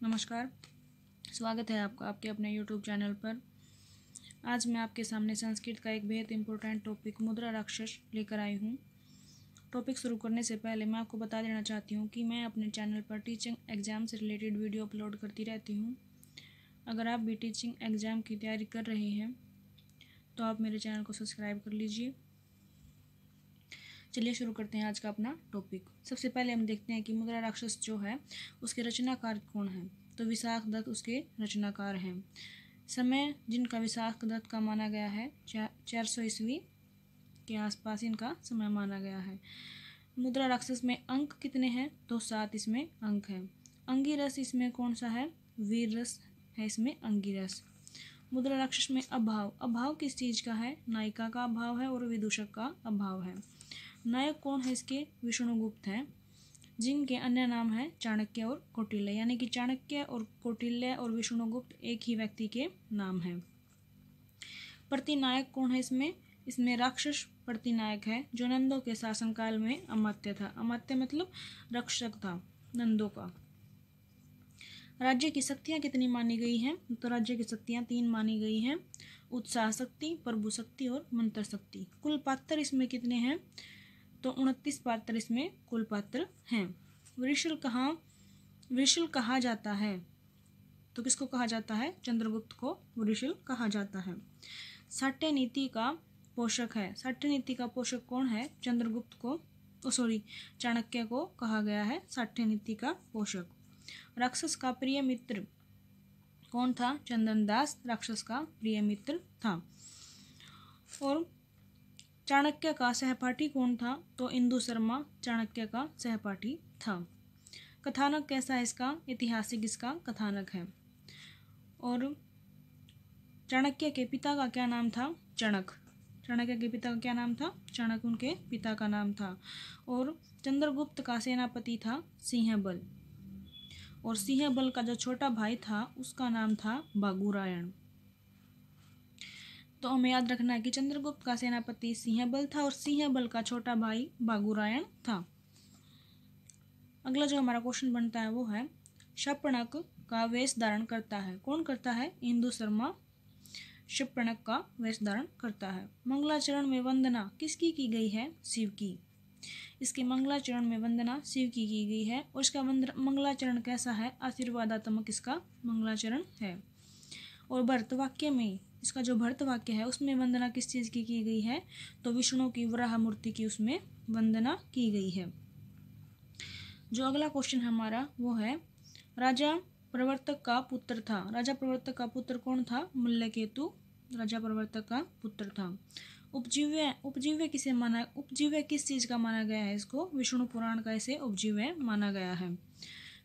नमस्कार, स्वागत है आपका आपके अपने YouTube चैनल पर। आज मैं आपके सामने संस्कृत का एक बेहद इम्पोर्टेंट टॉपिक मुद्रा राक्षस लेकर आई हूँ। टॉपिक शुरू करने से पहले मैं आपको बता देना चाहती हूँ कि मैं अपने चैनल पर टीचिंग एग्ज़ाम से रिलेटेड वीडियो अपलोड करती रहती हूँ। अगर आप भी टीचिंग एग्ज़ाम की तैयारी कर रहे हैं तो आप मेरे चैनल को सब्सक्राइब कर लीजिए। चलिए शुरू करते हैं आज का अपना टॉपिक। सबसे पहले हम देखते हैं कि मुद्रा राक्षस जो है उसके रचनाकार कौन हैं। तो विशाख दत्त उसके रचनाकार हैं। समय जिनका विशाख दत्त का माना गया है 400 ईस्वी के आसपास इनका समय माना गया है। मुद्रा राक्षस में अंक कितने हैं? तो 7 इसमें अंक हैं। अंगिरस इसमें कौन सा है? वीर रस है इसमें अंगिरस। मुद्रा राक्षस में अभाव किस चीज़ का है? नायिका का अभाव है और विदूषक का अभाव है। नायक कौन है इसके? विष्णुगुप्त हैं, जिनके अन्य नाम है चाणक्य और कौटिल्य, यानी कि चाणक्य और कौटिल्य और विष्णुगुप्त एक ही व्यक्ति के नाम हैं। प्रतिनायक कौन है इसमें? इसमें राक्षस प्रतिनायक है जो नंदों के शासनकाल में अमात्य था। अमात्य मतलब रक्षक था नंदों का। राज्य की शक्तियाँ कितनी मानी गई हैं? तो राज्य की शक्तियाँ 3 मानी गई हैं, उत्साह शक्ति, प्रभु शक्ति और मंत्र शक्ति। कुल पात्र इसमें कितने हैं? तो 29 पात्र इसमें कुल पात्र हैं। वृषल कहा जाता है, तो किसको कहा जाता है? चंद्रगुप्त को वृषल कहा जाता है। साठ्य नीति का पोषक है। साठ्य नीति का पोषक कौन है? चंद्रगुप्त को चाणक्य को कहा गया है साठ्य नीति का पोषक। राक्षस का प्रिय मित्र कौन था? चंदनदास राक्षस का प्रिय मित्र था। और चाणक्य का सहपाठी कौन था? तो इंदु शर्मा चाणक्य का सहपाठी था। कथानक कैसा है इसका? ऐतिहासिक इसका कथानक है। और चाणक्य के पिता का क्या नाम था? चणक। चाणक्य के पिता का क्या नाम था? चणक उनके पिता का नाम था। और चंद्रगुप्त का सेनापति था सिंहबल। और सिंहबल का जो छोटा भाई था उसका नाम था बागुरायण। तो हमें याद रखना है कि चंद्रगुप्त का सेनापति सिंहबल था और सिंहबल का छोटा भाई बागुरायण था। अगला जो हमारा क्वेश्चन बनता है वो है शपर्णक का वेश धारण करता है। कौन करता है? इंदु शर्मा शपर्णक का वेश धारण करता है। मंगलाचरण में वंदना किसकी की गई है? शिव की। इसके मंगलाचरण में वंदना शिव की गई है। और इसका मंगलाचरण कैसा है? आशीर्वादात्मक इसका मंगलाचरण है। और भरत वाक्य में इसका जो भरत वाक्य है उसमें वंदना किस चीज़ की गई है? तो विष्णु की वराह मूर्ति की उसमें वंदना की गई है। जो अगला क्वेश्चन हमारा वो है राजा प्रवर्तक का पुत्र था। राजा प्रवर्तक का पुत्र कौन था? मल्लकेतु राजा प्रवर्तक का पुत्र था। उपजीव्य किसे माना? उपजीव्य किस चीज़ का माना गया है इसको? विष्णु पुराण का इसे उपजीव्य माना गया है।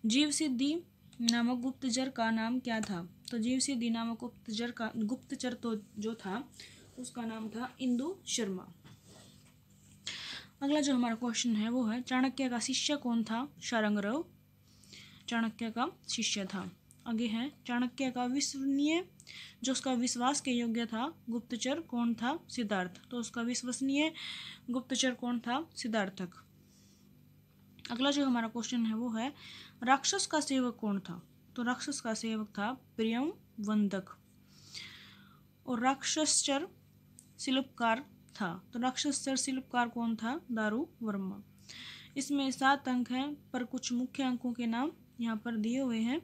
जीव सिद्धि नामक गुप्तचर का नाम क्या था? तो जीव सिद्धि नामक गुप्तचर तो जो था उसका नाम था इंदु शर्मा। अगला जो हमारा क्वेश्चन है वो है चाणक्य का शिष्य कौन था? शार्ंगरव चाणक्य का शिष्य था। आगे है चाणक्य का विश्वसनीय जो उसका विश्वास के योग्य था गुप्तचर कौन था? सिद्धार्थ। तो उसका विश्वसनीय गुप्तचर कौन था? सिद्धार्थक। अगला जो हमारा क्वेश्चन है वो है राक्षस का सेवक कौन था? तो राक्षस का सेवक था प्रियम वंदक। और राक्षसचर शिल्पकार था। तो राक्षसचर शिल्पकार कौन था? दारू वर्मा। इसमें 7 अंक हैं पर कुछ मुख्य अंकों के नाम यहाँ पर दिए हुए हैं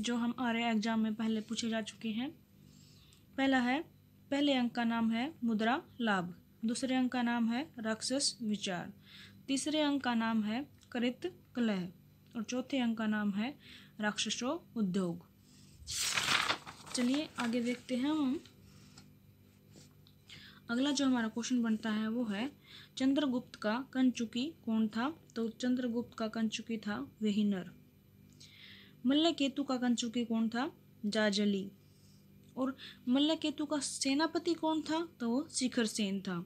जो हम आर्य एग्जाम में पहले पूछे जा चुके हैं। पहले अंक का नाम है मुद्रा लाभ। दूसरे अंक का नाम है राक्षस विचार। तीसरे अंक का नाम है कृत कलह। और चौथे अंक का नाम है राक्षसो उद्योग। चलिए आगे देखते हैं हम। अगला जो हमारा क्वेश्चन बनता है वो है चंद्रगुप्त का कंचुकी कौन था? तो चंद्रगुप्त का कंचुकी था वेहिनर। मल्लकेतु का कंचुकी कौन था? जाजली। और मल्लकेतु का सेनापति कौन था? तो वो शिखर सेन था।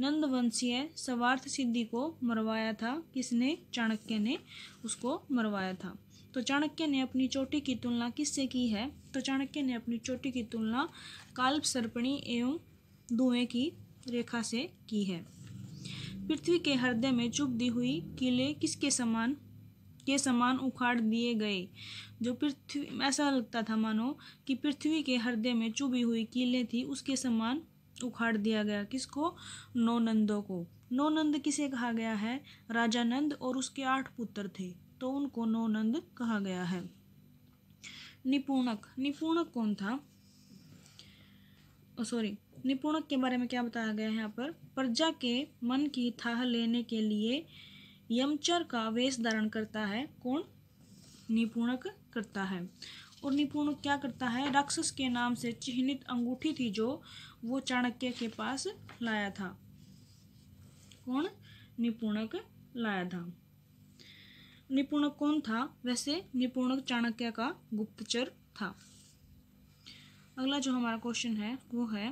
नंदवंशीय स्वार्थ सिद्धि को मरवाया था किसने? चाणक्य ने उसको मरवाया था। तो चाणक्य ने अपनी चोटी की तुलना किससे की है? तो चाणक्य ने अपनी चोटी की तुलना काल्प सर्पणी एवं धुएं की रेखा से की है। पृथ्वी के हृदय में चुभ दी हुई कीले किसके समान के समान उखाड़ दिए गए। जो पृथ्वी, ऐसा लगता था मानो कि पृथ्वी के हृदय में चुभी हुई कीलें थी, उसके समान उखाड़ दिया गया। किसको? नौ नंदों को। नौ नंद किसे कहा गया है? राजा नंद और उसके 8 पुत्र थे, तो उनको नौ नंद कहा गया है। निपुणक, निपुणक कौन था? निपुणक के बारे में क्या बताया गया है यहाँ पर? प्रजा के मन की थाह लेने के लिए यमचर का वेश धारण करता है। कौन? निपुणक करता है। और निपुणक क्या करता है? राक्षस के नाम से चिन्हित अंगूठी थी जो वो चाणक्य के पास लाया था। कौन? निपुणक लाया था। निपुणक कौन था? वैसे निपुणक चाणक्य का गुप्तचर था। अगला जो हमारा क्वेश्चन है वो है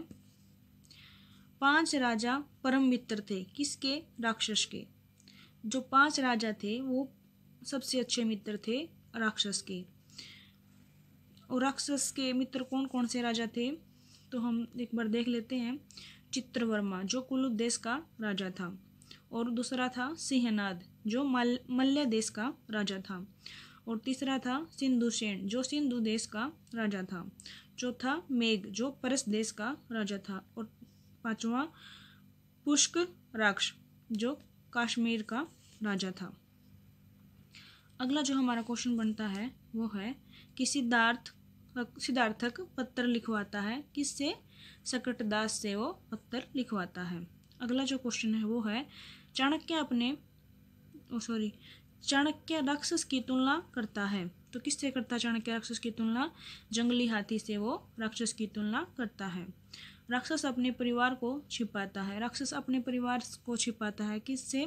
5 राजा परम मित्र थे। किसके? राक्षस के। जो 5 राजा थे वो सबसे अच्छे मित्र थे राक्षस के। और राक्षस के मित्र कौन कौन से राजा थे? तो हम एक बार देख लेते हैं। चित्रवर्मा जो कुलु देश का राजा था, और दूसरा था सिंहनाद जो मल्य देश का राजा था, और तीसरा था सिंधुसेन जो सिंधु देश का राजा था, चौथा मेघ जो परस देश का राजा था, और 5वां पुष्क राक्ष जो कश्मीर का राजा था। अगला जो हमारा क्वेश्चन बनता है वो है कि सिद्धार्थक पत्र लिखवाता है। किससे? सकटदास से वो पत्र लिखवाता है। अगला जो क्वेश्चन है वो है चाणक्य राक्षस की तुलना करता है। तो किससे करता है चाणक्य राक्षस की तुलना? जंगली हाथी से वो राक्षस की तुलना करता है। राक्षस अपने परिवार को छिपाता है। राक्षस अपने परिवार को छिपाता है किससे?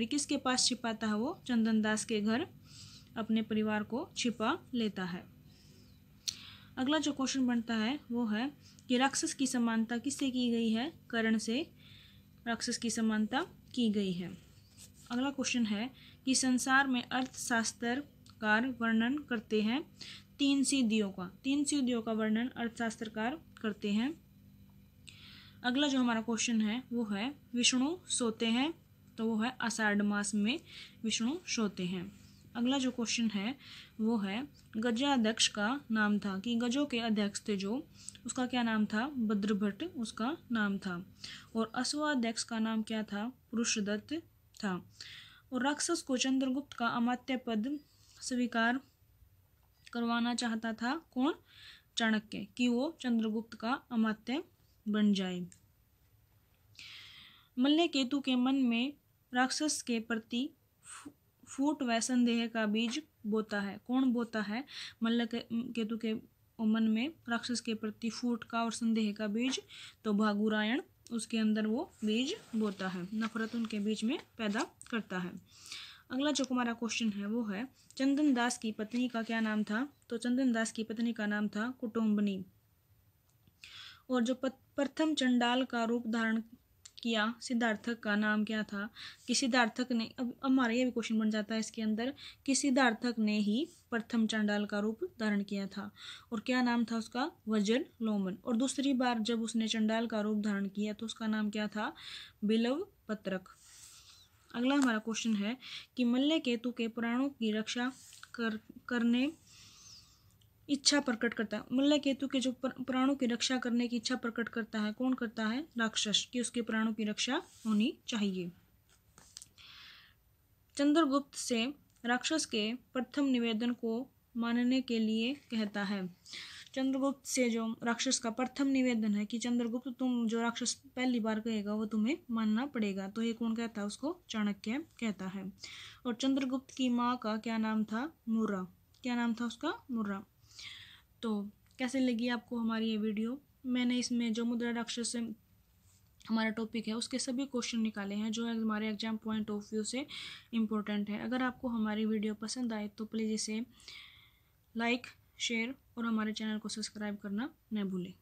किसके पास छिपाता है वो? चंदन दास के घर अपने परिवार को छिपा लेता है। अगला जो क्वेश्चन बनता है वो है कि राक्षस की समानता किससे की गई है? कर्ण से राक्षस की समानता की गई है। अगला क्वेश्चन है कि संसार में अर्थशास्त्रकार वर्णन करते हैं 3 सिद्धियों का। 3 सिद्धियों का वर्णन अर्थशास्त्रकार करते हैं। अगला जो हमारा क्वेश्चन है वो है विष्णु सोते हैं। तो वो है आषाढ़ मास में विष्णु सोते हैं। अगला जो क्वेश्चन है वो है गजाध्यक्ष का नाम था, कि गजों के अध्यक्ष थे जो, उसका क्या नाम था? भद्रभट्ट उसका नाम था। और अश्वाध्यक्ष का नाम क्या था? पुरुषदत्त था। और राक्षस को चंद्रगुप्त का अमात्य पद स्वीकार करवाना चाहता था। कौन? चाणक्य, कि वो चंद्रगुप्त का अमात्य बन जाए। मल्ल केतु के मन में राक्षस के प्रति फूट व संदेह का बीज बोता है। कौन बोता है? मल्ल केतु के मन में राक्षस के प्रति फूट का और संदेह का बीज, तो भागुरायण उसके अंदर वो बीज बोता है, नफरत उनके बीच में पैदा करता है। अगला जो हमारा क्वेश्चन है वो है चंदन दास की पत्नी का क्या नाम था? तो चंदन दास की पत्नी का नाम था कुटुम्बनी। और जो प्रथम चंडाल का रूप धारण किया सिद्धार्थक का नाम क्या था? कि सिद्धार्थक ने, अब हमारा ये भी क्वेश्चन बन जाता है इसके अंदर कि सिद्धार्थक ने ही प्रथम चंडाल का रूप धारण किया था, और क्या नाम था उसका? वज्र लोमन। और दूसरी बार जब उसने चंडाल का रूप धारण किया तो उसका नाम क्या था? बिलव पत्रक। अगला हमारा क्वेश्चन है कि मल्ल केतु के प्राणों की रक्षा करने इच्छा प्रकट करता है। मल्ल केतु के जो प्राणों की रक्षा करने की इच्छा प्रकट करता है, कौन करता है? राक्षस, कि उसके प्राणों की रक्षा होनी चाहिए। चंद्रगुप्त से राक्षस के प्रथम निवेदन को मानने के लिए कहता है। चंद्रगुप्त से जो राक्षस का प्रथम निवेदन है कि चंद्रगुप्त तुम जो राक्षस पहली बार कहेगा वो तुम्हें मानना पड़ेगा, तो ये कौन कहता है? उसको चाणक्य कहता है। और चंद्रगुप्त की माँ का क्या नाम था? मुर्रा। क्या नाम था उसका? मुर्रा। तो कैसे लगी आपको हमारी ये वीडियो? मैंने इसमें जो मुद्रा राक्षस से हमारा टॉपिक है उसके सभी क्वेश्चन निकाले हैं जो हमारे एग्जाम पॉइंट ऑफ व्यू से इम्पोर्टेंट है। अगर आपको हमारी वीडियो पसंद आए तो प्लीज़ इसे लाइक, शेयर और हमारे चैनल को सब्सक्राइब करना न भूलें।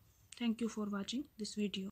Thank you for watching this video.